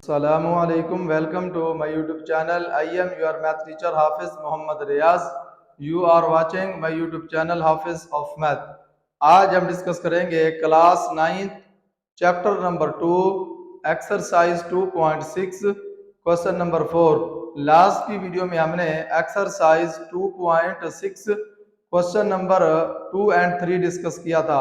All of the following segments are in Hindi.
Assalamualaikum. Welcome to my YouTube channel. I am your math teacher Hafiz Muhammad Riaz. You are watching my YouTube channel Hafiz of Math. आज हम डिस्कस करेंगे class 9 chapter number 2 exercise 2.6 question number 4। Last की वीडियो में हमने exercise 2.6 question number 2 and 3 discuss किया था।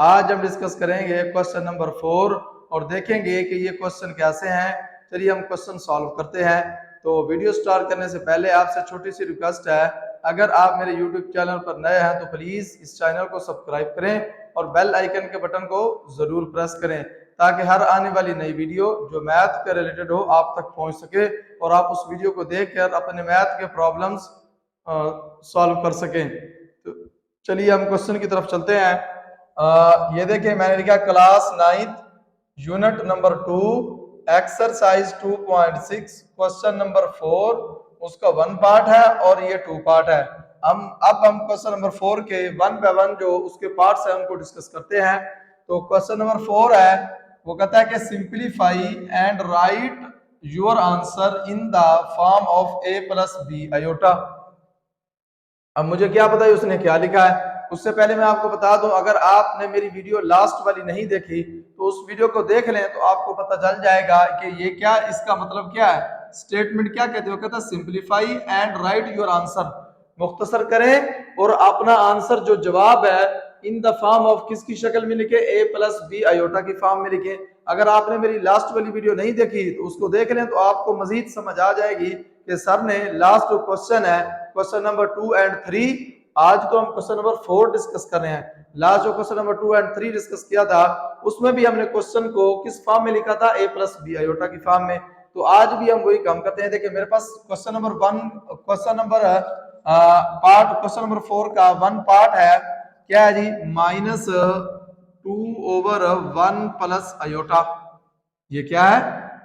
आज हम डिस्कस करेंगे क्वेश्चन नंबर 4 और देखेंगे कि ये क्वेश्चन कैसे हैं। चलिए हम क्वेश्चन सॉल्व करते हैं। तो वीडियो स्टार्ट करने से पहले आपसे छोटी सी रिक्वेस्ट है, अगर आप मेरे YouTube चैनल पर नए हैं तो प्लीज इस चैनल को सब्सक्राइब करें और बेल आइकन के बटन को जरूर प्रेस करें ताकि हर आने वाली नई वीडियो जो मैथ के रिलेटेड हो आप तक पहुंच सके और आप उस वीडियो को देखकर अपने मैथ के प्रॉब्लम्स सॉल्व कर सकें। तो चलिए हम क्वेश्चन की तरफ चलते हैं। ये देखिए मैंने लिखा class 9 unit number 2 exercise 2.6 question number 4 उसका 1 पार्ट है और ये 2 पार्ट है। हम क्वेश्चन नंबर 4 के 1 बाय 1 जो उसके पार्ट्स हैं उनको डिस्कस करते हैं। तो क्वेश्चन नंबर 4 है, वो कहता है कि simplify and write your answer in the form of a plus B iota. अब मुझे क्या पता है उसने क्या लिखा है। उससे पहले मैं आपको बता दूं, अगर आपने मेरी वीडियो लास्ट वाली नहीं देखी तो उस वीडियो को देख लें तो आपको पता चल जाएगा कि ये क्या, इसका मतलब क्या है, स्टेटमेंट क्या कहते हो। कहता है simplify and write your answer, मुख्तसर करें और अपना आंसर जो जवाब है इन द फॉर्म ऑफ किसकी शक्ल में लिखे, a प्लस बी आयोटा की फॉर्म में लिखे। अगर आपने मेरी लास्ट वाली वीडियो नहीं देखी तो उसको देख लें तो आपको मजीद समझ आ जाएगी कि सर ने लास्ट जो क्वेश्चन है क्वेश्चन नंबर 2 एंड 3, आज तो हम क्वेश्चन नंबर 4 डिस्कस कर रहे हैं। लास्ट जो क्वेश्चन नंबर 2 एंड 3 डिस्कस किया था उसमें भी हमने क्वेश्चन को किस फॉर्म में लिखा था, a प्लस बी आयोटा की फॉर्म में। तो आज भी हम वही काम करते हैं। देखिए मेरे पास क्वेश्चन नंबर 4 का 1 पार्ट है, क्या है जी, -2/1 प्लस आयोटा। ये क्या है,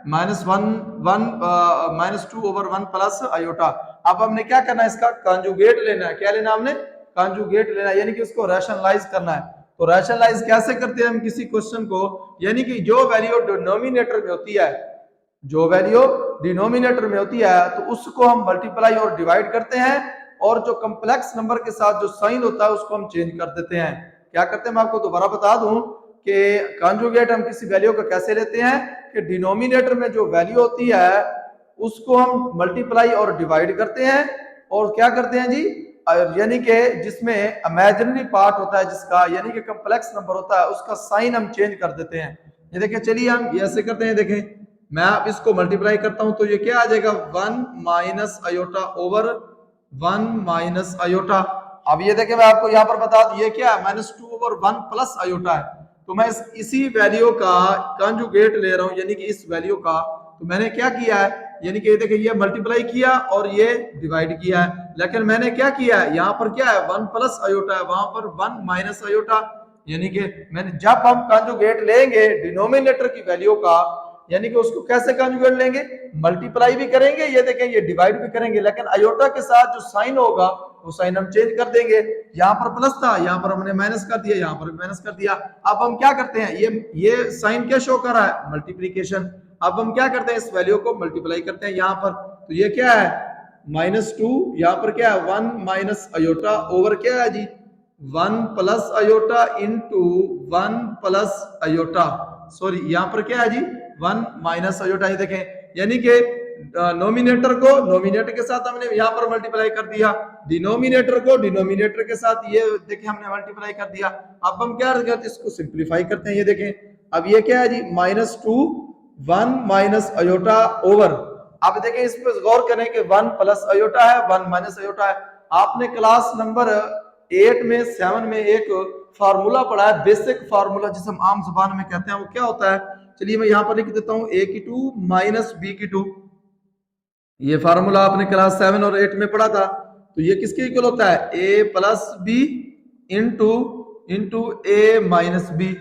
-2/1 प्लस आयोटा। अब हमने क्या करना है, इसका कंजुगेट लेना है। क्या लेना हमने, कंजुगेट लेना है, यानी कि उसको रैशनलाइज करना है। तो रैशनलाइज कैसे करते हैं हम किसी क्वेश्चन को, यानी कि जो वैल्यू डिनोमिनेटर में होती है, जो वैल्यू डिनोमिनेटर में होती है तो उसको हम मल्टीप्लाई और डिवाइड करते हैं और जो कॉम्प्लेक्स नंबर के साथ जो साइन होता है उसको हम चेंज कर देते हैं। क्या करते हैं, मैं आपको दोबारा बता दूं कि कंजुगेट हम किसी वैल्यू को कैसे लेते हैं कि डिनोमिनेटर में जो वैल्यू होती है उसको हम मल्टीप्लाई और डिवाइड करते हैं और क्या करते हैं जी, यानी कि जिसमें इमेजिनरी पार्ट होता है जिसका, यानी कि कॉम्प्लेक्स नंबर होता है उसका साइन हम चेंज कर देते हैं। ये देखिए, चलिए हम ये ऐसे करते हैं। देखें मैं अब इसको मल्टीप्लाई करता हूं तो ये क्या आ जाएगा, 1 minus iota over 1 minus iota. अब ये देखिए मैं आपको यहाँ पर बता दूं ये क्या है, -2/1 प्लस आयोटा है। तो मैं इसी वैल्यू का कंजुगेट ले रहा हूं, यानी कि इस वैल्यू का। तो मैंने क्या किया है, यानी कि देखिए ये मल्टीप्लाई किया और ये डिवाइड किया है, लेकिन मैंने क्या किया है, यहाँ पर क्या है 1 प्लस आयोटा है, वहां पर 1 माइनस आयोटा। यानी कि मैंने, जब हम कंजुगेट लेंगे डिनोमिनेटर की वैल्यू का, यानी कि उसको कैसे कंजुगेट लेंगे, मल्टीप्लाई भी करेंगे, ये देखें ये डिवाइड भी करेंगे, लेकिन आयोटा के साथ जो साइन होगा वो साइन हम चेंज कर देंगे। यहाँ पर प्लस था, यहाँ पर हमने माइनस कर दिया, यहाँ पर माइनस कर दिया। अब हम क्या करते हैं, ये साइन क्या शो कर रहा है, मल्टीप्लीकेशन। अब हम क्या करते हैं, इस वैल्यू को मल्टीप्लाई करते हैं यहाँ पर। तो ये क्या है, -2, यहाँ पर क्या है 1 माइनस आयोटा ओवर क्या है जी 1 plus iota into 1 plus iota, sorry यहाँ पर क्या है जी 1 माइनस आयोटा। ये देखें, यानी कि नोमिनेटर को नोमिनेटर के साथ हमने यहाँ पर मल्टीप्लाई कर दिया, डिनोमिनेटर को डिनोमिनेटर के साथ ये देखें हमने मल्टीप्लाई कर दिया। अब हम क्या करते हैं, इसको सिंप्लीफाई करते हैं। ये देखें अब ये क्या है जी -2 1 माइनस आयोटा ओवर, अब देखें इस पर गौर करें कि 1 प्लस आयोटा है 1 माइनस आयोटा है। आपने क्लास नंबर 8 में 7 में एक फार्मूला पढ़ा है, बेसिक फार्मूला जिसे हम आम जुबान में कहते हैं, वो क्या होता है, चलिए मैं यहाँ पर लिख देता हूँ a की 2 माइनस b की 2। ये फार्मूला आपने क्लास 7 और 8 में पढ़ा था। तो ये किसके इक्वल होता है, a plus B into a minus B.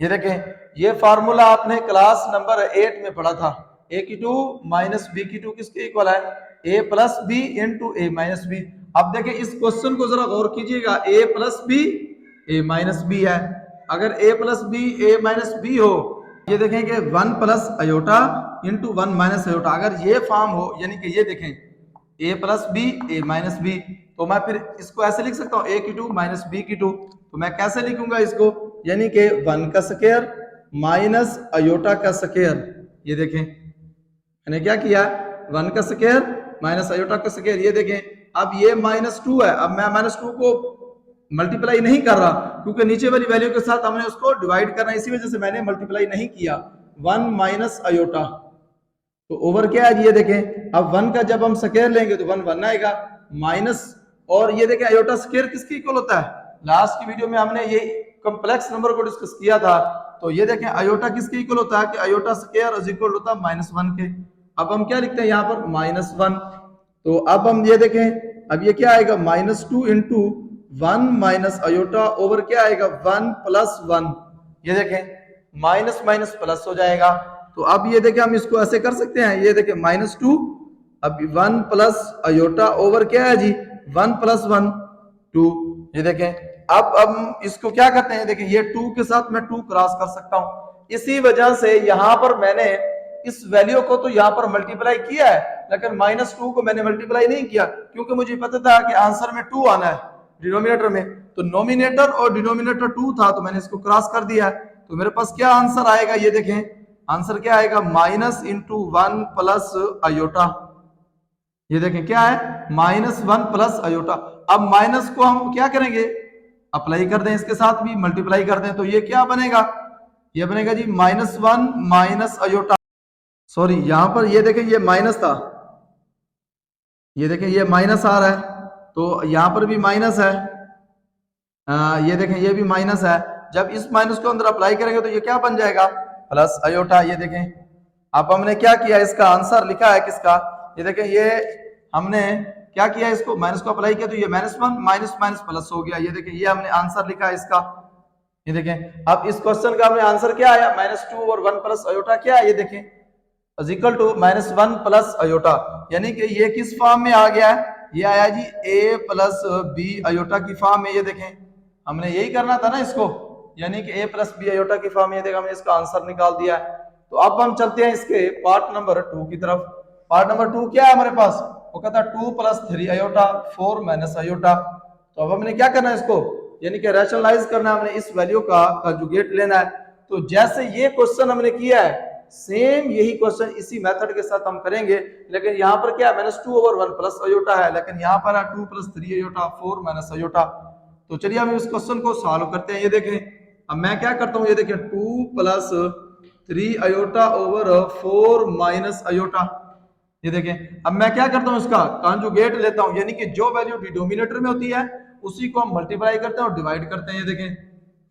ये देखें ये फार्मूला आपने क्लास नंबर 8 में पढ़ा था, a की 2 माइनस b की 2 किसके इक्वल है, a plus B into a minus B. अब देखें इस क्वेश्चन को जरा गौर कीजिएगा, a plus B a minus B है। अगर a plus B a minus B हो, ये देखें कि 1 plus iota into 1 minus iota. अगर ये फॉर्म हो यानी कि ये देखें a plus B A minus B, तो मैं फिर इसको ऐसे लिख सकता हूँ a की 2 माइनस b की 2। तो मैं कैसे लिखूंगा इसको, यानी कि 1 का स्क्वायर माइनस अयोटा का स्क्वायर। ये देखें मैंने क्या किया, 1 का स्क्वायर माइनस अयोटा का स्क्वायर। ये देखें अब ये -2 है, अब मैं -2 को मल्टीप्लाई नहीं कर रहा क्योंकि नीचे वाली वैल्यू के साथ हमने उसको डिवाइड करना है, इसी वजह से मैंने मल्टीप्लाई नहीं किया। 1 माइनस अयोटा तो ओवर क्या है, ये देखें अब 1 का जब हम स्क्वायर लेंगे तो 1 1 आएगा माइनस, और ये देखें अयोटा स्क्वायर किसके इक्वल होता है, लास्ट की वीडियो में हमने ये कॉम्प्लेक्स नंबर को डिस्कस किया था। तो ये देखें अयोटा किसके इक्वल होता है कि अयोटा स्क्वायर इज इक्वल होता है -1 के। अब हम क्या लिखते हैं यहाँ पर -1, तो अब हम ये देखें अब ये क्या आएगा -2 इंटू 1 माइनस अयोटा ओवर क्या आएगा 1 प्लस 1। ये देखें माइनस माइनस प्लस हो जाएगा। तो अब ये देखें हम इसको ऐसे कर सकते हैं, ये देखें -2 अब 1 प्लस अयोटा ओवर क्या है जी 1 प्लस 1 2। ये देखें अब हम इसको क्या करते हैं, देखिए ये 2 के साथ मैं 2 क्रॉस कर सकता हूं, इसी वजह से यहां पर मैंने इस वैल्यू को तो यहां पर मल्टीप्लाई किया है, लेकिन -2 को मैंने मल्टीप्लाई नहीं किया क्योंकि मुझे पता था कि आंसर में 2 आना है डिनोमिनेटर में। तो नोमिनेटर और डिनोमिनेटर 2 था तो मैंने इसको क्रॉस कर दिया। तो मेरे पास क्या आंसर आएगा, ये देखें आंसर क्या आएगा -1 प्लस अयोटा। ये देखें क्या है -1 प्लस अयोटा। अब माइनस को हम क्या करेंगे, अप्लाई कर दें, इसके साथ भी मल्टीप्लाई कर दें, तो ये क्या बनेगा, ये बनेगा जी -1 माइनस अयोटा। सॉरी यहां पर ये देखें ये माइनस था, ये देखें ये माइनस आ रहा है, तो यहां पर भी माइनस है, ये देखें ये भी माइनस है। जब इस माइनस को अंदर अप्लाई करेंगे तो ये क्या बन जाएगा प्लस अयोटा। ये देखें अब हमने क्या किया, इसका आंसर लिखा है किसका, ये देखें ये हमने क्या किया, इसको माइनस को अप्लाई किया तो ये -1 माइनस माइनस प्लस हो गया। ये देखें ये हमने आंसर लिखा है इसका। ये देखें अब इस क्वेश्चन का हमने आंसर क्या आया -2 और 1 प्लस अयोटा क्या है, ये देखें इक्वल टू -1 प्लस अयोटा, यानी कि ये किस फॉर्म में आ गया है, ये आया जी a प्लस बी अयोटा की फॉर्म में। ये देखें हमने यही करना था ना इसको, यानी कि a प्लस बी अयोटा की फॉर्म में। ये देखा हमने इसका आंसर निकाल दिया है। तो अब हम चलते हैं इसके पार्ट नंबर 2 की तरफ। पार्ट नंबर 2 क्या है हमारे पास, वो कहता है 2 प्लस 3 अयोटा 4 माइनस अयोटा। तो अब हमने क्या करना है इसको, यानी कि रैशनलाइज करना है, हमने इस वैल्यू का कंजुगेट लेना है। तो जैसे ये क्वेश्चन हमने किया है सेम यही क्वेश्चन इसी मेथड के साथ हम करेंगे, लेकिन यहाँ पर क्या है -2 ओवर 1 प्लस अयोटा है, लेकिन यहाँ पर है 2 प्लस 3 अयोटा 4 माइनस अयोटा। तो चलिए हम इस क्वेश्चन को सॉल्व करते हैं। ये देखें अब मैं क्या करता हूँ, ये देखें 2 plus 3 iota over 4 minus iota. ये देखें अब मैं क्या करता हूँ, इसका कॉन्जुगेट लेता हूँ, यानी कि जो वैल्यू डिनोमिनेटर में होती है उसी को हम मल्टीप्लाई करते हैं और डिवाइड करते हैं। ये देखें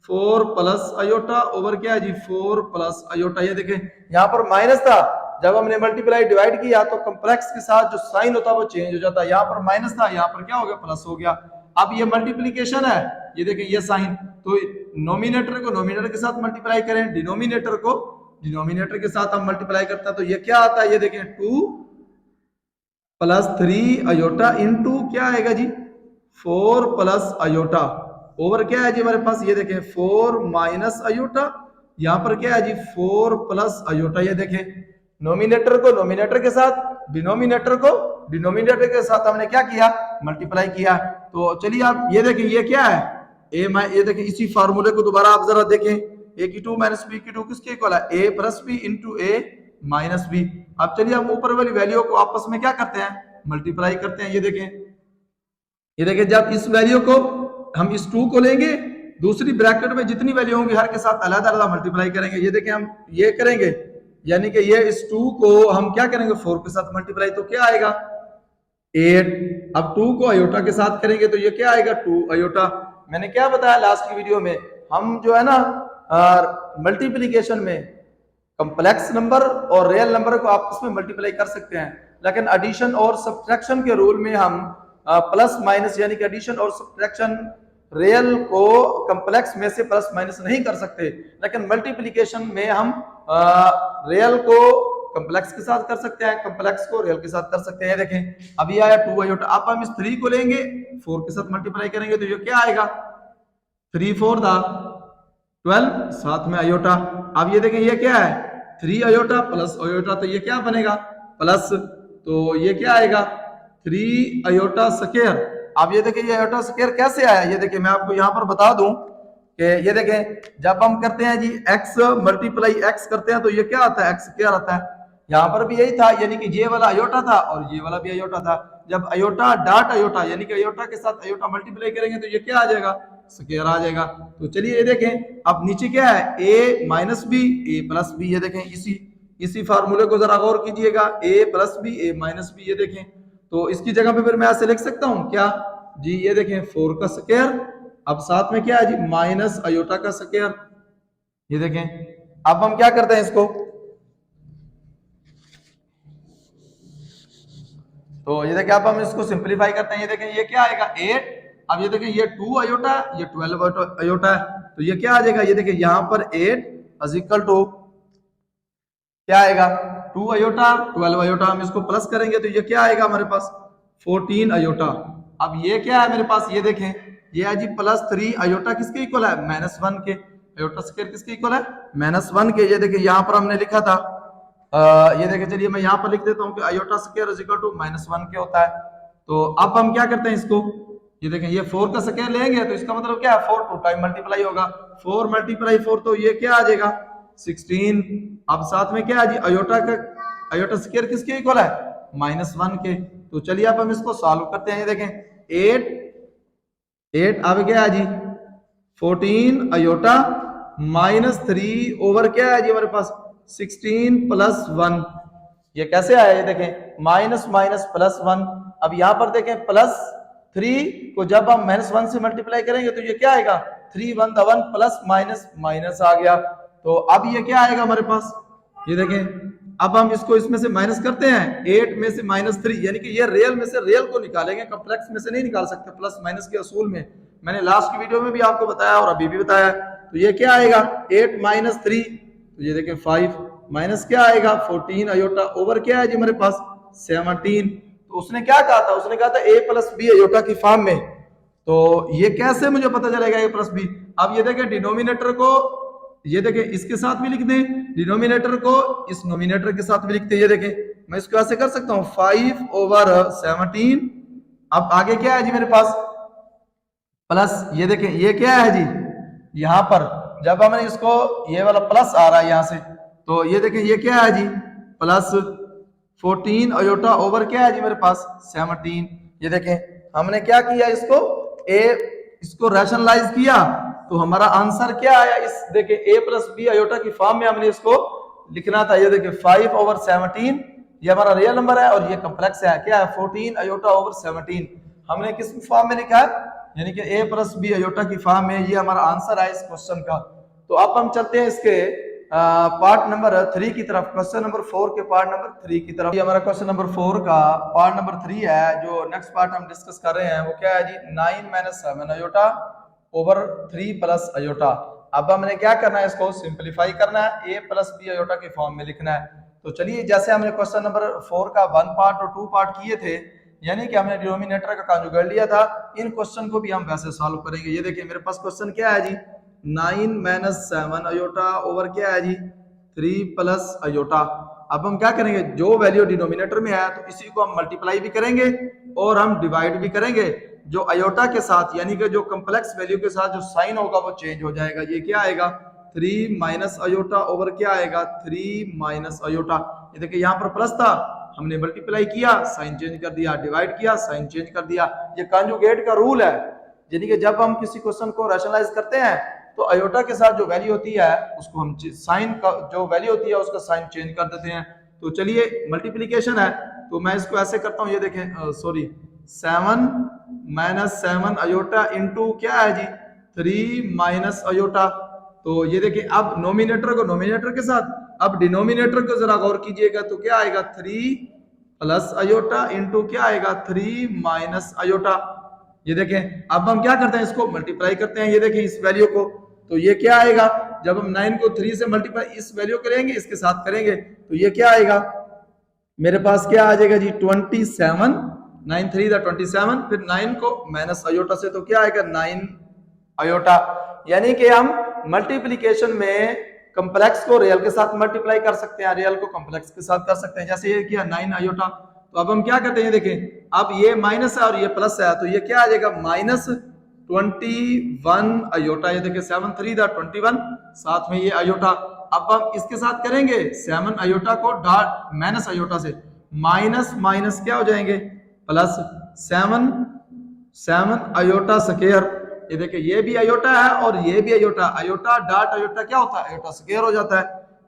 4 प्लस अयोटा ओवर क्या है जी 4 प्लस अयोटा। ये देखें यहाँ पर माइनस था, जब हमने मल्टीप्लाई डिवाइड किया तो कॉम्प्लेक्स के साथ जो साइन होता है वो चेंज हो जाता है। यहाँ पर माइनस था, यहाँ पर क्या हो गया प्लस हो गया। अब ये मल्टीप्लीकेशन है, ये देखें ये साइन, तो नोमिनेटर को नोमिनेटर के साथ मल्टीप्लाई करें, डिनोमिनेटर को डिनोमिनेटर के साथ हम मल्टीप्लाई करते हैं, तो ये क्या आता है, ये देखें 2 प्लस 3 अयोटा इंटू क्या आएगा जी 4 प्लस अयोटा ओवर क्या है जी हमारे पास, ये देखें 4 माइनस अयोटा, यहां पर क्या है जी 4 प्लस अयोटा। ये देखें नोमिनेटर को नोमिनेटर के साथ, डिनोमिनेटर को डिनोमिनेटर के साथ हमने क्या किया मल्टीप्लाई किया। तो चलिए आप ये देखें ये क्या है ये देखें इसी फार्मूले को दोबारा आप जरा देखें, a की 2 माइनस b की 2 किसके इक्वल है, a plus b into a minus b। अब चलिए हम ऊपर वाली वैल्यू को आपस में क्या करते हैं मल्टीप्लाई करते हैं। ये देखें जब इस वैल्यू को हम इस 2 को लेंगे, दूसरी ब्रैकेट में जितनी वैल्यू होंगी हर के साथ अलग अलग मल्टीप्लाई करेंगे। ये देखें हम ये करेंगे, यानी कि ये इस 2 को हम क्या करेंगे 4 के साथ मल्टीप्लाई, तो क्या आएगा 8। अब 2 को अयोटा के साथ करेंगे तो ये क्या आएगा 2 अयोटा। मैंने क्या बताया लास्ट की वीडियो में, हम जो है ना मल्टीप्लीकेशन में कॉम्प्लेक्स नंबर और रियल नंबर को आपस में मल्टीप्लाई कर सकते हैं, लेकिन एडिशन और सब्ट्रैक्शन के रूल में हम प्लस माइनस यानी कि एडिशन और सब्ट्रैक्शन रियल को कॉम्प्लेक्स में से प्लस माइनस नहीं कर सकते, लेकिन मल्टीप्लिकेशन में हम रियल को कॉम्प्लेक्स के साथ कर सकते हैं, कॉम्प्लेक्स को रियल के साथ कर सकते हैं। देखें अभी आया 2 अयोटा, अब हम इस 3 को लेंगे 4 के साथ मल्टीप्लाई करेंगे तो ये क्या आएगा 3 4 12 साथ में अयोटा। अब ये देखें ये क्या है 3 अयोटा प्लस अयोटा, तो ये क्या बनेगा प्लस, तो ये क्या आएगा 3 अयोटा स्क्वायर। अब ये देखिए ये अयोटा स्क्वायर कैसे आया, ये देखिए मैं आपको यहाँ पर बता दूं कि ये देखें जब हम करते हैं जी x मल्टीप्लाई x करते हैं तो ये क्या आता है x स्क्वायर आता है। यहाँ पर भी यही था, यानी कि ये वाला अयोटा था और ये वाला भी अयोटा था। जब अयोटा डॉट अयोटा यानी कि अयोटा के साथ अयोटा मल्टीप्लाई करेंगे तो ये क्या आ जाएगा स्क्वायर आ जाएगा। तो चलिए ये देखें अब नीचे क्या है a minus B A plus B, ये देखें इसी फार्मूले को जरा गौर कीजिएगा, a plus B A minus B, ये देखें तो इसकी जगह पे फिर मैं ऐसे लिख सकता हूं क्या जी, ये देखें 4 का स्क्वायर, अब साथ में क्या है जी माइनस अयोटा का स्क्वायर। ये देखें अब हम क्या करते हैं इसको, तो ये देखिए अब हम इसको सिंपलीफाई करते हैं। ये देखें ये क्या आएगा 8, अब ये देखें ये 2 अयोटा ये 12 अयोटा है, तो ये क्या आ जाएगा, ये देखिए यहाँ पर 8 इज इक्वल टू क्या आएगा 2 अयोटा 12 अयोटा, हम इसको प्लस करेंगे तो ये क्या आएगा हमारे पास 14 अयोटा। अब ये क्या है मेरे पास, ये देखें ये है जी प्लस 3 अयोटा किसके इक्वल है -1 के, अयोटा स्क्वायर किसके इक्वल है -1 के। ये देखिए यहाँ पर हमने लिखा था ये देखिए, चलिए मैं यहाँ पर लिख देता हूँ कि iota square is equal to -1 के होता है। तो अब हम क्या करते हैं इसको, ये देखें ये 4 का स्क्वायर लेंगे तो इसका मतलब क्या है 4 2 टाइम मल्टीप्लाई होगा, 4 मल्टीप्लाई 4 तो ये क्या आ जाएगा 16। अब साथ में क्या है जी अयोटा स्क्वायर किसके इक्वल है -1 के। तो चलिए अब हम इसको सॉल्व करते हैं। ये देखें 8 अब क्या है जी 14 अयोटा -3 ओवर क्या है जी हमारे पास 16 प्लस 1, ये कैसे आया, ये देखें माइनस माइनस प्लस 1। अब यहां पर देखें प्लस 3 को जब हम -1 से मल्टीप्लाई करेंगे तो ये क्या आएगा 3 1 1 प्लस माइनस माइनस आ गया। तो अब ये क्या आएगा हमारे पास, ये देखें अब हम इसको इसमें से माइनस करते हैं 8 में से -3, यानी कि ये रियल में से रियल को निकालेंगे, कॉम्प्लेक्स में से नहीं निकाल सकते प्लस माइनस के असूल में, मैंने लास्ट की वीडियो में भी आपको बताया और अभी भी बताया। तो ये क्या आएगा 8 - 3, तो ये देखें 5 माइनस क्या आएगा 14 अयोटा ओवर क्या है जी हमारे पास 17। तो उसने क्या कहा था, उसने कहा था a प्लस बी अयोटा की फॉर्म में, तो ये कैसे मुझे पता चलेगा a प्लस बी। अब ये देखें डिनोमिनेटर को ये देखें इसके साथ भी लिख दें, डिनोमिनेटर को इस नोमिनेटर के साथ भी लिखते हैं। ये देखें मैं इसको ऐसे कर सकता हूं 5 ओवर 17। अब आगे क्या है जी मेरे पास प्लस, ये देखें ये क्या है जी यहां पर जब हमने इसको ये वाला प्लस आ रहा है यहां से, तो ये देखें ये क्या है जी प्लस 14 अयोटा ओवर क्या है जी मेरे पास 17। ये देखें हमने क्या किया इसको रैशनलाइज किया तो हमारा आंसर क्या आया, इस देखें a प्लस बी अयोटा की फॉर्म में हमने इसको लिखना था। ये देखें 5 ओवर 17 ये हमारा रियल नंबर है और ये कॉम्प्लेक्स है क्या है 14 अयोटा ओवर 17, हमने किस फॉर्म में लिखा है, यानी कि a प्लस बी अयोटा की फॉर्म में, ये हमारा आंसर है इस क्वेश्चन का। तो अब हम चलते हैं इसके पार्ट नंबर 3 की तरफ, क्वेश्चन नंबर 4 के पार्ट नंबर 3 की तरफ। ये हमारा क्वेश्चन नंबर 4 का पार्ट नंबर 3 है, जो नेक्स्ट पार्ट हम डिस्कस कर रहे हैं वो क्या है जी 9 - 7 अयोटा ओवर 3 प्लस अयोटा। अब हमने क्या करना है, इसको सिंपलीफाई करना है, a प्लस बी अयोटा के फॉर्म में लिखना है। तो चलिए जैसे हमने क्वेश्चन नंबर 4 का 1 पार्ट और 2 पार्ट किए थे, यानी कि हमने डिनोमिनेटर का कॉन्जुगेट लिया था, इन क्वेश्चन को भी हम वैसे सॉल्व करेंगे। ये देखिए मेरे पास क्वेश्चन क्या है जी 9 - 7 अयोटा ओवर क्या है जी 3 प्लस अयोटा। अब हम क्या करेंगे, जो वैल्यू डिनोमिनेटर में है तो इसी को हम मल्टीप्लाई भी करेंगे और हम डिवाइड भी करेंगे। जो अयोटा के साथ यानी कि जो कॉम्प्लेक्स वैल्यू के साथ जो साइन होगा वो चेंज हो जाएगा। ये क्या आएगा 3 माइनस अयोटा ओवर क्या आएगा 3 माइनस अयोटा। ये देखिए यहाँ पर प्लस था, हमने मल्टीप्लाई किया साइन चेंज कर दिया, डिवाइड किया साइन चेंज कर दिया। ये कॉन्जुगेट का रूल है, यानी कि जब हम किसी क्वेश्चन को रैशनलाइज करते हैं तो अयोटा के साथ जो वैल्यू होती है उसको हम साइन का जो वैल्यू होती है उसका साइन चेंज कर देते हैं। तो चलिए मल्टीप्लिकेशन है तो मैं इसको ऐसे करता हूँ, ये देखें 7 - 7 अयोटा इंटू क्या है जी 3 माइनस अयोटा। तो ये देखिए अब नोमिनेटर को नोमिनेटर के साथ, अब डिनोमिनेटर को जरा गौर कीजिएगा तो क्या आएगा 3 प्लस अयोटा इंटू क्या आएगा 3 माइनस अयोटा। ये देखें अब हम क्या करते हैं, इसको मल्टीप्लाई करते हैं। ये देखें इस वैल्यू को, तो ये क्या आएगा जब हम 9 को 3 से मल्टीप्लाई इस वैल्यू करेंगे इसके साथ करेंगे तो ये क्या आएगा मेरे पास क्या आ जाएगा जी 27, 9 3 27, फिर 9 को माइनस अयोटा से तो क्या आएगा 9 अयोटा। यानी कि हम मल्टीप्लिकेशन में कंप्लेक्स को रियल के साथ मल्टीप्लाई कर सकते हैं, रियल को कंप्लेक्स के साथ कर सकते हैं। जैसे ये किया 9 आयोटा, तो अब हम क्या करते हैं, देखें अब ये माइनस है और ये प्लस है, तो ये क्या आ जाएगा माइनस 21 आयोटा। ये देखिए 7 3 21, साथ में ये आयोटा। अब हम इसके साथ करेंगे 7 iota co dot minus iota से, माइनस माइनस क्या हो जाएंगे प्लस 7 आयोटा स्क्वायर। ये देखिए ये भी आयोटा है और ये भी आयोटा, आयोटा डॉट आयोटा क्या होता है, आयोटा स्क्वायर हो जाता है।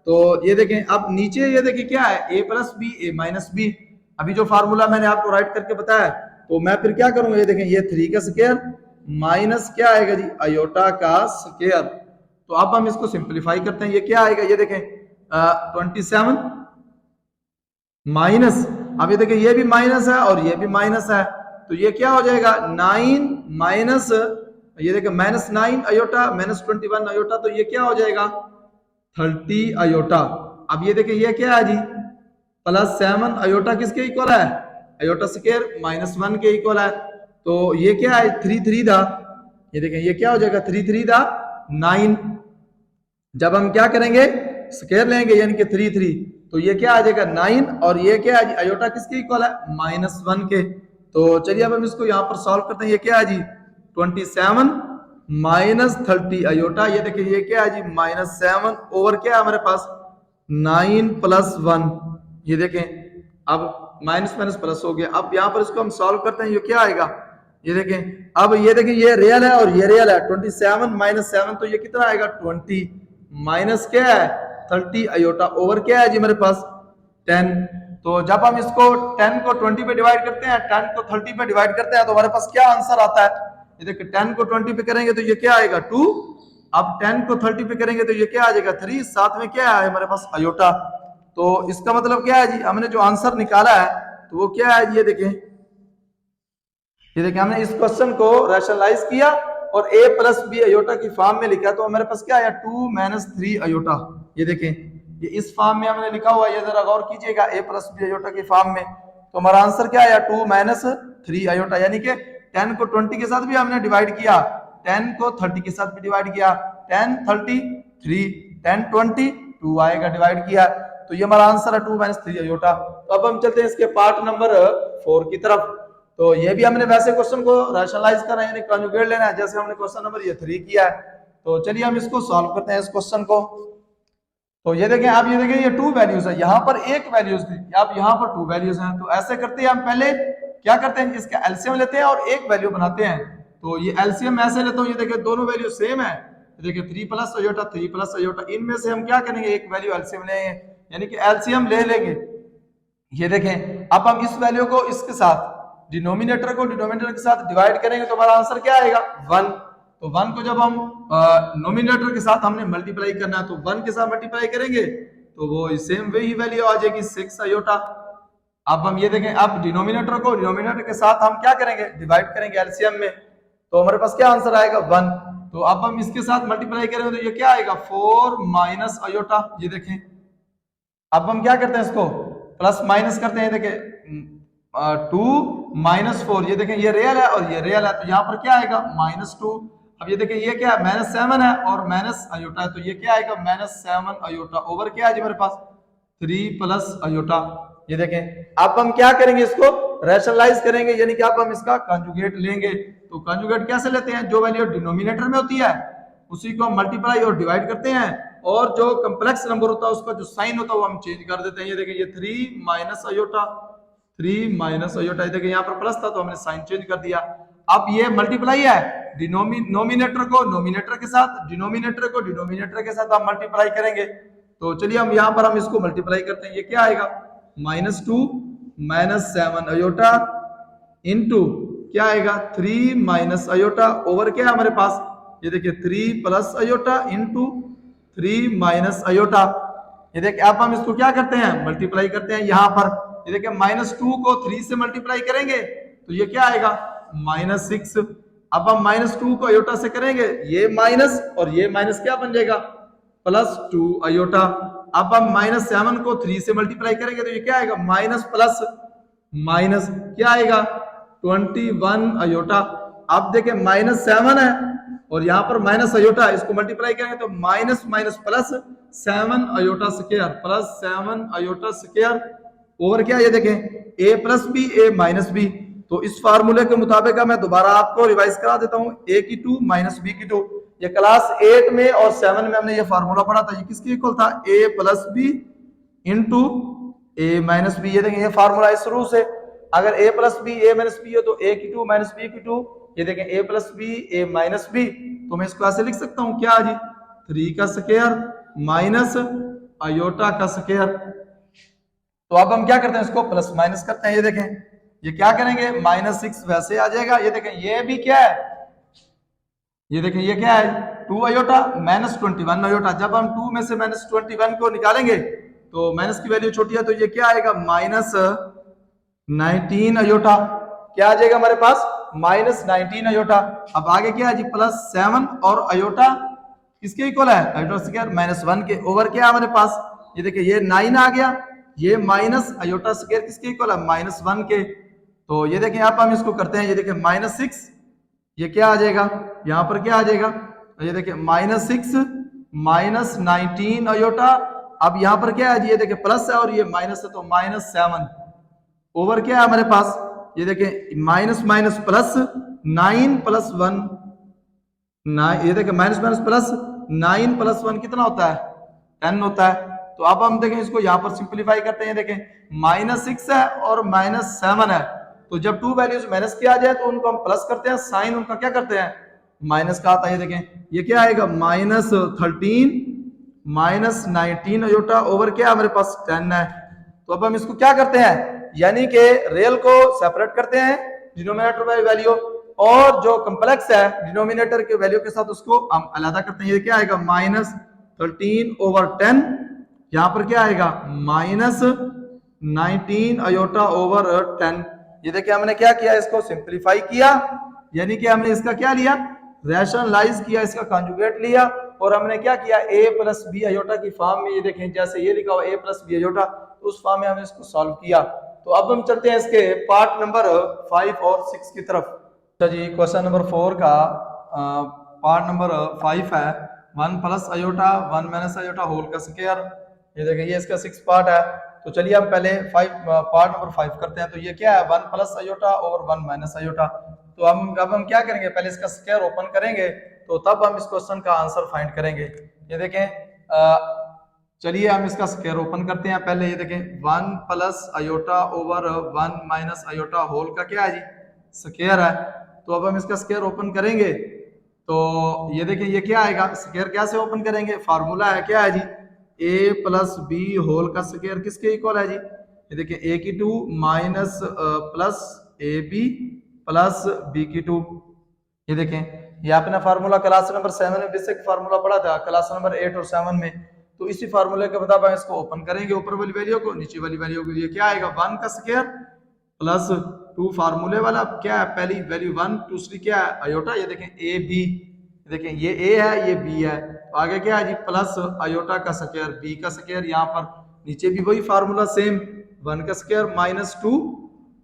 तो ये देखें अब नीचे ये देखिए क्या है, a plus B A minus B. अभी जो फार्मूला मैंने आपको राइट करके बताया, तो मैं फिर क्या करूंगा, ये देखें ये 3 का स्क्वायर माइनस क्या आएगा जी, आयोटा का स्क्वायर। तो अब हम इसको सिंपलीफाई करते हैं, ये क्या आएगा, ये देखें 27 माइनस, अब ये देखिए ये भी माइनस है और ये भी माइनस है, तो ये क्या हो जाएगा 9 माइनस, ये देखिए माइनस 9 आयोटा माइनस 21 आयोटा, तो ये क्या हो जाएगा 30 आयोटा। अब ये देखिए ये क्या है जी प्लस 7 आयोटा किसके इक्वल है, आयोटा स्क्वायर माइनस 1 के इक्वल है। तो ये क्या है 3 3 दा, ये देखें ये क्या हो जाएगा 3 3 दा 9। जब हम क्या करेंगे स्क्वायर लेंगे यानी कि 3 3, तो ये क्या आ जाएगा 9 और ये क्या है आयोटा किसके इक्वल है माइनस 1 के। तो चलिए अब हम इसको यहाँ पर सॉल्व करते हैं, ये क्या है जी 27 माइनस 30 आयोटा, ये देखिए ये क्या है जी माइनस 7 ओवर क्या है हमारे पास 9 प्लस 1। ये देखें अब माइनस माइनस प्लस हो गया। अब यहाँ पर इसको हम सॉल्व करते हैं, ये क्या आएगा, ये देखें अब ये देखें ये रियल है और ये रियल है, 27 माइनस 7 तो ये कितना आएगा 20 माइनस क्या है 30 आयोटा ओवर क्या है जी मेरे पास 10। तो जब हम इसको 10 को 20 पे डिवाइड करते हैं, 10 को 30 पे डिवाइड करते हैं, तो हमारे पास क्या आंसर आता है, ये देखिए 10 को 20 पे करेंगे तो ये क्या आएगा 2, अब 10 को 30 पे करेंगे तो ये क्या आ जाएगा 3, साथ में क्या है हमारे पास आयोटा। तो इसका मतलब क्या है जी, हमने जो आंसर निकाला है तो वो क्या है, ये देखें हमने इस क्वेश्चन को रैशनलाइज किया और a प्लस बी आयोटा की फॉर्म में लिखा, तो हमारे पास क्या आया 2 माइनस 3 आयोटा। ये देखें ये इस फॉर्म में हमने लिखा हुआ है, ये जरा गौर कीजिएगा a प्लस बी आयोटा की फॉर्म में, तो हमारा आंसर क्या आया 2 माइनस 3 आयोटा, यानी कि 10 को 20 के साथ भी हमने डिवाइड किया, 10 को 30 के साथ भी डिवाइड किया, 10 30 3, 10 20 2 आएगा डिवाइड किया, तो ये हमारा आंसर है 2 माइनस 3 आयोटा। तो अब हम चलते हैं इसके पार्ट नंबर 4 की तरफ। तो ये भी हमने वैसे क्वेश्चन को रैशनलाइज करना है यानी कॉन्जुगेट लेना है, जैसे हमने क्वेश्चन नंबर ये 3 किया है। तो चलिए हम इसको सॉल्व करते हैं इस क्वेश्चन को। तो ये देखें आप, ये देखें ये 2 वैल्यूज है, यहाँ पर एक वैल्यूज थी, अब यहाँ पर 2 वैल्यूज हैं। तो ऐसे करते हैं हम पहले क्या करते हैं, इसका एलसीएम लेते हैं और एक वैल्यू बनाते हैं। तो ये एलसीएम ऐसे लेता हूँ, ये देखिए दोनों वैल्यू सेम है, देखिए 3 प्लस आयोटा 3 प्लस आयोटा, इनमें से हम क्या करेंगे एक वैल्यू एलसीएम लेंगे, यानी कि एलसीएम ले लेंगे। ये देखें अब हम इस वैल्यू को इसके साथ डिनोमिनेटर को डिनोमिनेटर के साथ डिवाइड करेंगे तो हमारा आंसर क्या आएगा 1। तो 1 को जब हम नोमिनेटर के साथ हमने मल्टीप्लाई करना है, तो 1 के साथ मल्टीप्लाई करेंगे तो वो सेम वही वैल्यू आ जाएगी 6 आयोटा। अब हम ये देखें, अब डिनोमिनेटर को डिनोमिनेटर के साथ हम क्या करेंगे डिवाइड करेंगे एलसीएम में, तो हमारे पास क्या आंसर आएगा 1। तो अब हम इसके साथ मल्टीप्लाई करेंगे तो ये क्या आएगा 4 माइनस आयोटा। ये देखें अब हम क्या करते हैं, इसको प्लस माइनस करते हैं, देखें 2 माइनस 4, ये देखें ये रियल है और ये रियल है, तो यहाँ पर क्या आएगा -2। अब ये देखें ये क्या है -7 है और माइनस आयोटा है, तो ये क्या आएगा -7 आयोटा ओवर क्या है जी मेरे पास 3 प्लस आयोटा। ये देखें अब हम क्या करेंगे, इसको रैशनलाइज करेंगे, यानी कि अब हम इसका कंजुगेट लेंगे। तो कंजुगेट कैसे लेते हैं, जो वैल्यू डिनोमिनेटर में होती है उसी को हम मल्टीप्लाई और डिवाइड करते हैं, और जो कॉम्प्लेक्स नंबर होता है उसका जो साइन होता है वो हम चेंज कर देते हैं। ये देखें ये 3 माइनस आयोटा 3 माइनस आयोटा, देखिए यहाँ पर प्लस था तो हमने साइन चेंज कर दिया। अब ये मल्टीप्लाई है, नोमिनेटर को नोमिनेटर के साथ, डिनोमिनेटर को डिनोमिनेटर के साथ हम मल्टीप्लाई करेंगे। तो चलिए हम यहाँ पर हम इसको मल्टीप्लाई करते हैं, ये क्या आएगा -2 माइनस 7 आयोटा इंटू क्या आएगा 3 माइनस आयोटा ओवर क्या है हमारे पास, ये देखिए 3 plus iota into 3 minus iota. ये देखिए अब हम इसको क्या करते हैं मल्टीप्लाई करते हैं यहाँ पर, ये देखिए -2 को 3 से मल्टीप्लाई करेंगे तो ये क्या आएगा -6। अब हम -2 को आयोटा से करेंगे, ये माइनस और ये माइनस क्या बन जाएगा +2 आयोटा। अब हम -7 को 3 से मल्टीप्लाई करेंगे तो ये क्या आएगा माइनस प्लस माइनस क्या आएगा 21 आयोटा। अब देखिए -7 है और यहाँ पर माइनस अयोटा, इसको मल्टीप्लाई करेंगे तो minus minus plus 7 iota square plus 7 iota square over क्या, ये देखें a plus B A minus B. तो इस फार्मूले के मुताबिक मैं दोबारा आपको रिवाइज करा देता हूँ, a की 2 माइनस b की 2। ये क्लास 8 में और 7 में हमने ये फार्मूला पढ़ा था, ये किसके इक्वल था, a plus B into A minus B. ये देखें ये फार्मूला है शुरू से, अगर a plus B A minus B हो तो a की 2 माइनस b की 2। ये देखें a plus B A minus B, तो मैं इसको ऐसे लिख सकता हूँ क्या जी, 3 का स्क्वायर माइनस अयोटा का स्क्वायर। तो अब हम क्या करते हैं, इसको प्लस माइनस करते हैं। ये देखें ये क्या करेंगे, माइनस 6 वैसे आ जाएगा। ये देखें ये भी क्या है, ये देखें ये क्या है 2 अयोटा माइनस 21 अयोटा। जब हम 2 में से माइनस 21 को निकालेंगे तो माइनस की वैल्यू छोटी है, तो ये क्या आएगा माइनस 19 अयोटा। क्या आ जाएगा हमारे पास, माइनस 19 अयोटा। अब आगे क्या है जी, प्लस 7 और अयोटा किसके इक्वल है, अयोटा स्क्वायर माइनस 1 के ओवर क्या है हमारे पास। ये देखिए ये 9 आ गया, ये माइनस अयोटा स्क्वायर किसके इक्वल है, माइनस 1 के। तो ये देखें आप हम इसको करते हैं, ये देखें माइनस 6, ये क्या आ जाएगा यहाँ पर क्या आ जाएगा, ये देखिए माइनस 6 माइनस 19 अयोटा। अब यहाँ पर क्या है जी, ये देखिए प्लस है और ये माइनस है, तो माइनस 7 ओवर क्या है हमारे पास, ये देखें माइनस माइनस प्लस 9 प्लस 1 9, ये देखिए माइनस माइनस प्लस 9 प्लस 1 कितना होता है, 10 होता है। तो अब हम देखें इसको यहाँ पर सिंप्लीफाई करते हैं। देखें माइनस 6 है और माइनस 7 है, तो जब 2 वैल्यूज माइनस की आ जाए तो उनको हम प्लस करते हैं, साइन उनका क्या करते हैं, माइनस का आता है। ये देखें ये क्या आएगा, माइनस 13 माइनस 19 अयोटा ओवर क्या हमारे पास 10 है। तो अब हम इसको क्या करते हैं, यानी कि रियल को सेपरेट करते हैं डिनोमिनेटर बाय वैल्यू, और जो कॉम्प्लेक्स है डिनोमिनेटर के वैल्यू के साथ उसको हम अलग करते हैं। ये क्या आएगा माइनस 13 ओवर 10, यहाँ पर क्या आएगा माइनस 19 अयोटा ओवर 10। ये देखिए हमने क्या किया, इसको सिंप्लीफाई किया, यानी कि हमने इसका क्या लिया, रैशनलाइज किया, इसका कॉन्जुगेट लिया, और हमने क्या किया a प्लस बी अयोटा की फॉर्म में, ये देखें जैसे ये लिखा हुआ a प्लस बी अयोटा, तो उस फॉर्म में हमने इसको सॉल्व किया। तो अब हम चलते हैं इसके पार्ट नंबर 5 और 6 की तरफ। अच्छा जी, क्वेश्चन नंबर 4 का पार्ट नंबर 5 है 1 plus iota 1 minus iota whole का स्क्वायर। ये देखिए ये इसका 6 पार्ट है। तो चलिए हम पहले पार्ट नंबर 5 करते हैं। तो ये क्या है 1 प्लस अयोटा और 1 माइनस अयोटा। तो हम क्या करेंगे, पहले इसका स्क्वायर ओपन करेंगे, तो तब हम इस क्वेश्चन का आंसर फाइंड करेंगे। ये देखें चलिए हम इसका स्क्वायर ओपन करते हैं पहले। ये देखें 1 plus iota over 1 minus iota whole का क्या है जी, स्क्वायर है। तो अब हम इसका स्क्वायर ओपन करेंगे, तो ये देखें ये क्या आएगा, स्क्वायर कैसे ओपन करेंगे, फार्मूला है क्या है जी, a प्लस बी होल का स्क्वायर किसके इक्वल है जी, ये देखिए a की 2 minus plus A B plus B की 2। ये देखें ये आपने फार्मूला क्लास नंबर 7 में बेसिक फार्मूला पढ़ा था, क्लास नंबर 8 और 7 में। तो इसी फार्मूले के मुताबिक इसको ओपन करेंगे, ऊपर वाली वैल्यू को, नीचे वाली वैल्यू को। ये क्या आएगा 1 का स्क्वायर प्लस 2 फार्मूले वाला क्या है, पहली वैल्यू 1, दूसरी क्या है अयोटा। ये देखें ए बी, देखें ये a है ये b है, तो आगे क्या है जी प्लस अयोटा का स्क्वायर b का स्क्वायर, यहाँ पर नीचे भी वही फार्मूला सेम 1 का स्क्वायर माइनस 2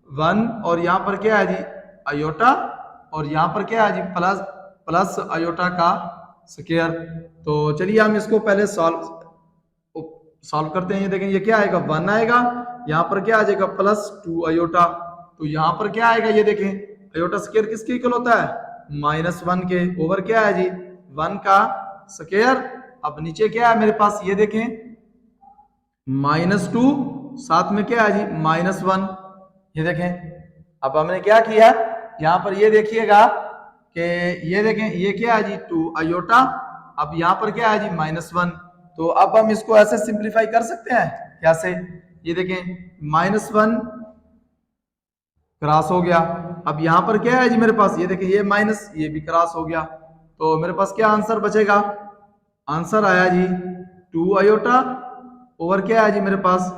1, और यहाँ पर क्या है जी अयोटा, और यहाँ पर क्या है जी प्लस अयोटा का स्क्वायर। तो चलिए हम इसको पहले सॉल्व करते हैं। ये देखें ये क्या आएगा 1 आएगा, यहाँ पर क्या आ जाएगा प्लस 2 अयोटा, तो यहाँ पर क्या आएगा, ये देखें अयोटा स्क्वायर किसके इक्वल होता है, माइनस 1 के, ओवर क्या है जी 1 का स्क्वायर। अब नीचे क्या है मेरे पास, ये देखें माइनस 2, साथ में क्या है जी माइनस 1। ये देखें अब हमने क्या किया, यहाँ पर ये देखिएगा कि ये देखें ये क्या है जी 2 अयोटा, अब यहाँ पर क्या है जी माइनस 1। तो अब हम इसको ऐसे सिंप्लीफाई कर सकते हैं, कैसे, ये देखें माइनस 1 क्रॉस हो गया, अब यहाँ पर क्या है जी मेरे पास, ये देखें ये माइनस ये भी क्रॉस हो गया, तो मेरे पास क्या आंसर बचेगा, आंसर आया जी 2 अयोटा ओवर क्या है जी मेरे पास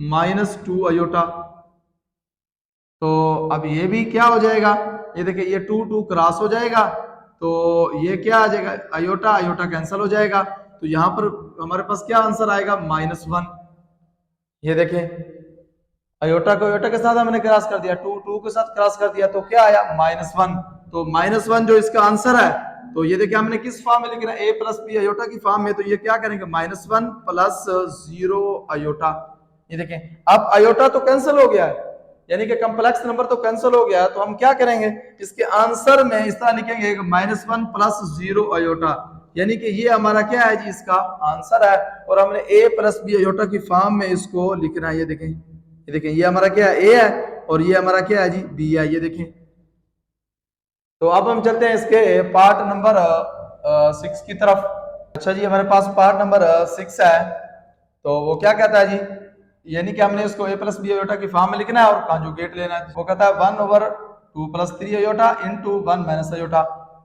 माइनस 2 अयोटा। तो अब ये भी क्या हो जाएगा, ये देखिए ये 2 क्रॉस हो जाएगा, तो ये क्या आ जाएगा अयोटा अयोटा कैंसिल हो जाएगा, तो यहाँ पर हमारे पास क्या आंसर आएगा माइनस 1। ये देखें अयोटा को अयोटा के साथ हमने क्रॉस कर दिया, 2 के साथ क्रॉस कर दिया, तो क्या आया माइनस 1। तो -1 जो इसका आंसर है, तो ये देखिए हमने किस फॉर्म में लिखना है, a प्लस बी अयोटा की फॉर्म में, तो ये क्या करेंगे -1 प्लस 0 अयोटा। ये देखें अब अयोटा तो कैंसिल हो गया है, यानी कि कॉम्प्लेक्स नंबर तो कैंसिल हो गया है, तो हम क्या करेंगे इसके आंसर में इस तरह लिखेंगे -1 प्लस 0 अयोटा, यानी कि ये हमारा क्या है जी, इसका आंसर है। और हमने a प्लस बी अयोटा की फॉर्म में इसको लिखना है। ये देखें ये हमारा क्या है, a है, और ये हमारा क्या है जी, b है। ये देखें, तो अब हम चलते हैं इसके पार्ट नंबर 6 की तरफ। अच्छा जी, हमारे पास पार्ट नंबर 6 है, तो वो क्या कहता है जी, यानी कि हमने इसको a प्लस बी अयोटा की फॉर्म में लिखना है और कॉन्जुगेट लेना है। वो कहता है 1/2 plus 3 iota into 1 minus iota.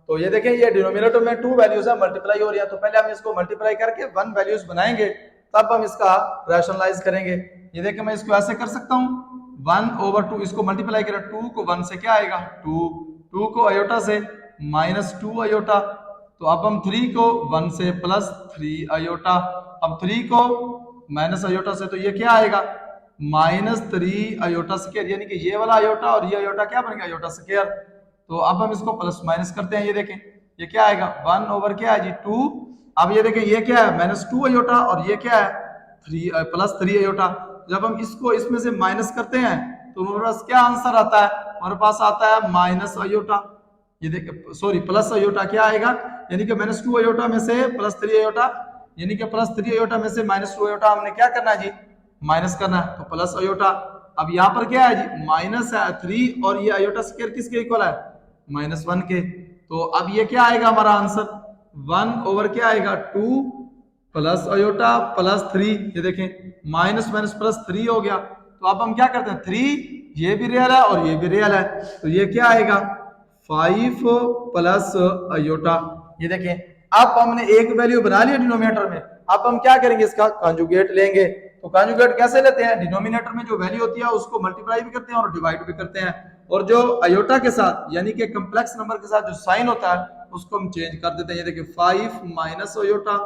तो ये देखें ये डिनोमिनेटर में 2 वैल्यूज है, मल्टीप्लाई हो रही है, तो पहले हम इसको मल्टीप्लाई करके 1 वैल्यूज बनाएंगे, तब हम इसका रैशनलाइज करेंगे। ये देखें मैं इसको ऐसे कर सकता हूँ 1/2, इसको मल्टीप्लाई करें 2 को 1 से क्या आएगा 2 को अयोटा से -2 अयोटा, तो अब हम 3 को 1 से +3 अयोटा, अब 3 को माइनस अयोटा से, तो ये क्या आएगा -3 अयोटा स्क्वायर, यानी कि ये वाला अयोटा और ये अयोटा क्या बन गया अयोटा स्क्वायर। तो अब हम इसको प्लस माइनस करते हैं। ये देखें ये क्या आएगा 1 क्या है जी 2। अब ये देखें ये क्या है -2 अयोटा और ये क्या है +3 अयोटा। जब हम इसको इसमें से माइनस करते हैं तो हमारे पास क्या आंसर आता है, हमारे पास आता है माइनस अयोटा। ये देखिए सॉरी प्लस अयोटा क्या आएगा, यानी कि -2 अयोटा में से +3 अयोटा, यानी कि +3 अयोटा में से -2 अयोटा हमने क्या करना है जी माइनस करना है, तो प्लस अयोटा। अब यहाँ पर क्या है जी माइनस है 3 और ये अयोटा स्क्वायर किसके इक्वल है -1 के। तो अब ये क्या आएगा हमारा आंसर 1 क्या आएगा 2 प्लस अयोटा +3। ये देखें माइनस माइनस +3 हो गया। तो अब हम क्या करते हैं 3 ये भी रियल है और ये भी रियल है, तो ये क्या आएगा 5 प्लस अयोटा। ये देखें अब हमने एक वैल्यू बना लिया डिनोमिनेटर में, अब हम क्या करेंगे इसका कॉन्जुगेट लेंगे। तो कॉन्जुगेट कैसे लेते हैं, डिनोमिनेटर में जो वैल्यू होती है उसको मल्टीप्लाई भी करते हैं और डिवाइड भी करते हैं, और जो अयोटा के साथ यानी कि कॉम्प्लेक्स नंबर के साथ जो साइन होता है उसको हम चेंज कर देते हैं। ये देखिए 5 माइनस अयोटा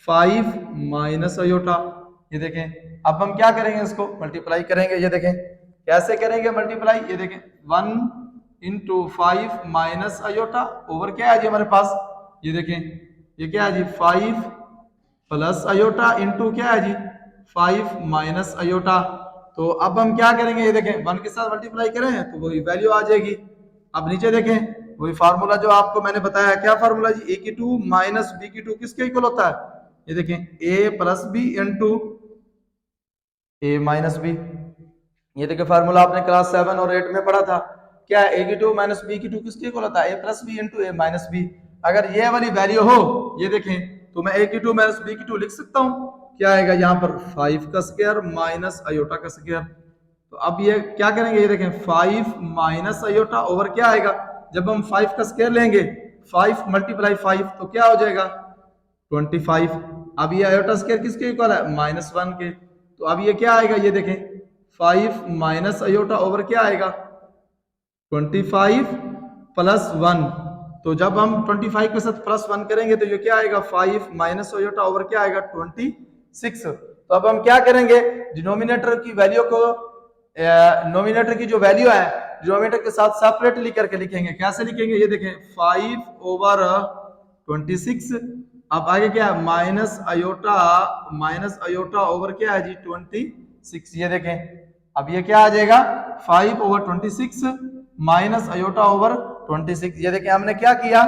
5 माइनस अयोटा। ये देखें अब हम क्या करेंगे इसको मल्टीप्लाई करेंगे। ये देखें कैसे करेंगे मल्टीप्लाई, ये देखें 1 इंटू 5 माइनस अयोटा ओवर क्या है जी हमारे पास, ये देखें ये क्या है जी 5 प्लस अयोटा इंटू क्या है जी 5 माइनस अयोटा। तो अब हम क्या करेंगे, ये देखें 1 के साथ मल्टीप्लाई करें तो वही वैल्यू आ जाएगी। अब नीचे देखें वही फार्मूला जो आपको मैंने बताया, क्या फार्मूला जी a की 2 माइनस b की 2 किसके इक्वल होता है, ये देखें a plus B into a minus B. ये देखिए फार्मूला आपने क्लास 7 और 8 में पढ़ा था, क्या है a की 2 माइनस b की 2 किसके इक्वल होता है a plus B into a minus B. अगर ये वाली वैल्यू हो ये देखें तो मैं a की 2 माइनस b की 2 लिख सकता हूँ, क्या आएगा यहाँ पर 5 का स्क्वायर माइनस अयोटा का स्क्वायर। तो अब ये क्या करेंगे, ये देखें 5 माइनस अयोटा ओवर क्या आएगा, जब हम 5 का स्क्वायर लेंगे 5 मल्टीप्लाई 5 तो क्या हो जाएगा 25। अब ये अयोटा स्क्वायर किसके इक्वल है -1 के, तो अब ये क्या आएगा, ये देखें 5 माइनस अयोटा ओवर क्या आएगा 25 प्लस 1। तो जब हम 25 के साथ +1 करेंगे तो ये क्या आएगा 5 माइनस अयोटा ओवर क्या आएगा 26। तो अब हम क्या करेंगे, डिनोमिनेटर की वैल्यू को नोमिनेटर की जो वैल्यू है डिनोमिनेटर के साथ सेपरेटली करके लिखेंगे। कैसे लिखेंगे, ये देखें 5/26। अब आगे क्या है माइनस अयोटा ओवर क्या है जी 26। ये देखें अब ये क्या आ जाएगा 5/26 माइनस अयोटा ओवर 26। ये देखें हमने क्या किया,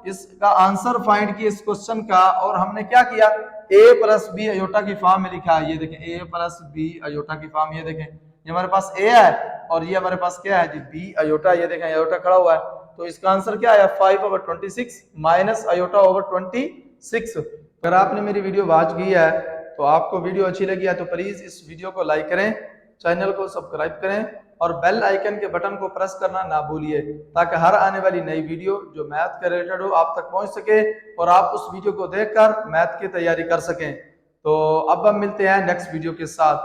इसका आंसर फाइंड किया इस क्वेश्चन का, और हमने क्या किया a प्लस बी अयोटा की फॉर्म में लिखा है। ये देखें a प्लस बी अयोटा की फॉर्म, ये देखें ये हमारे पास a है और ये हमारे पास क्या है जी b अयोटा। ये देखें अयोटा खड़ा हुआ है, तो इसका आंसर क्या आया 5/26 माइनस अयोटा ओवर 26। अगर आपने मेरी वीडियो वॉच की है तो आपको वीडियो अच्छी लगी है तो प्लीज इस वीडियो को लाइक करें, चैनल को सब्सक्राइब करें और बेल आइकन के बटन को प्रेस करना ना भूलिए, ताकि हर आने वाली नई वीडियो जो मैथ के रिलेटेड हो आप तक पहुंच सके और आप उस वीडियो को देखकर मैथ की तैयारी कर सकें। तो अब हम मिलते हैं नेक्स्ट वीडियो के साथ।